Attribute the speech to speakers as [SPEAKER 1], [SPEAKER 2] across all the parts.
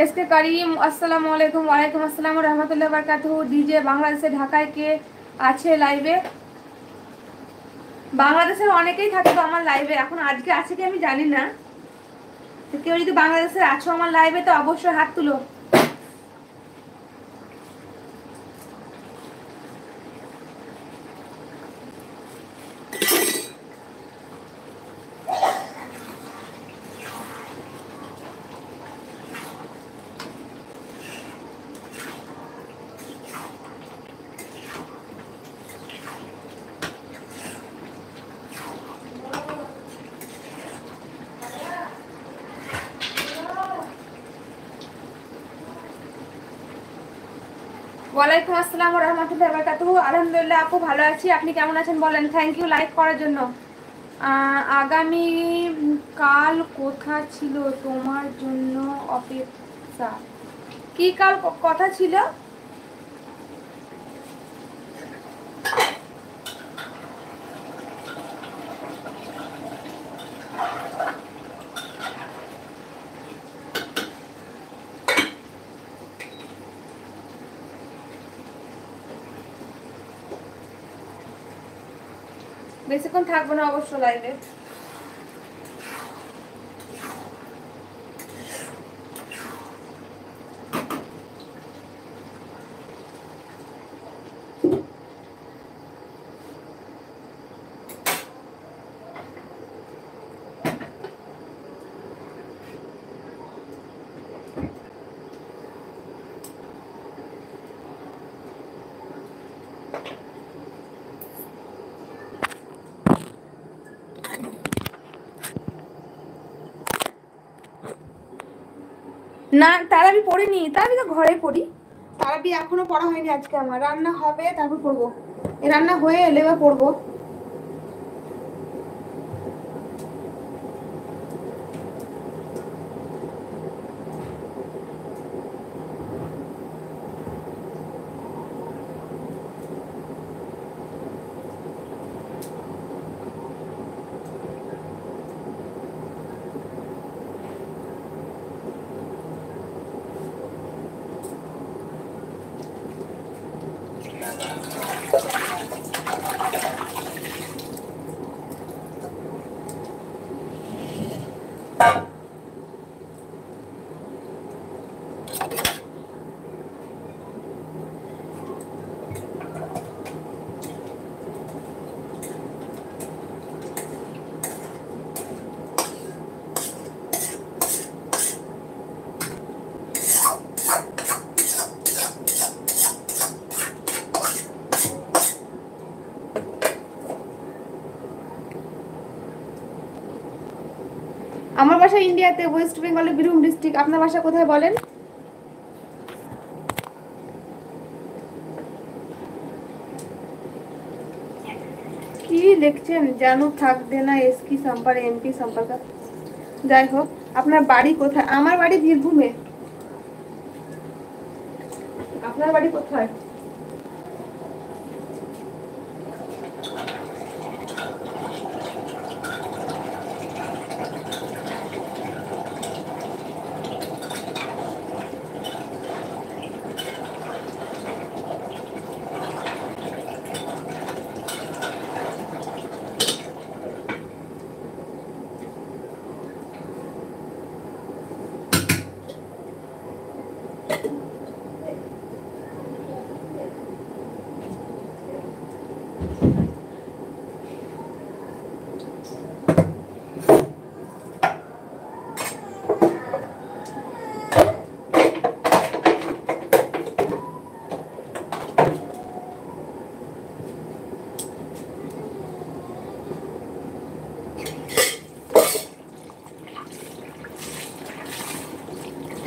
[SPEAKER 1] SK করিম আসসালামু আলাইকুম। ওয়ালাইকুম আসসালাম রহমতুল্লাহ বারকাতুহু। ডিজে বাংলাদেশে ঢাকায় কে আছে লাইভে? বাংলাদেশের অনেকেই থাকে তো আমার লাইভে, এখন আজকে আছে কি আমি জানি না। কেউ যদি বাংলাদেশে আছো আমার লাইভে তো অবশ্যই হাত তুলো। ওয়ালাইকুম আসসালাম রহমতুল্লাহ বারকাতুহু। আলহামদুলিল্লাহ আপু ভালো আছি, আপনি কেমন আছেন বলেন? থ্যাংক ইউ লাইক করার জন্য। আগামী কাল কথা ছিল তোমার জন্য অপেক্ষা। কি কাল কথা ছিল? বেশিক্ষণ থাকবো না অবশ্য লাইভে। না তারাবি পড়িনি, তারাবি তো ঘরে পড়ি। তারাবি এখনো পড়া হয়নি আজকে আমার, রান্না হবে তারপর পড়বো। এই রান্না হয়ে এলে বা পড়বো। আমার বাসা ইন্ডিয়াতে, ওয়েস্ট বেঙ্গলের বীরভূম ডিস্ট্রিক্ট। আপনার বাসা কোথায় বলেন? কি দেখছেন? জানু থাক দেনা এসকি সম্পর্ক এমপি সম্পর্ক। যাই হোক, আপনার বাড়ি কোথায়? আমার বাড়ি বীরভূমে। আপনার বাড়ি কোথায়?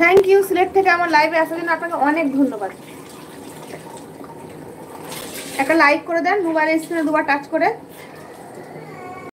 [SPEAKER 1] থ্যাংক ইউ সিলেট থেকে আমার লাইভে আসার জন্য আপনাকে অনেক ধন্যবাদ। একটা লাইক করে দেন, মোবাইল স্ক্রিনে দুবার টাচ করে।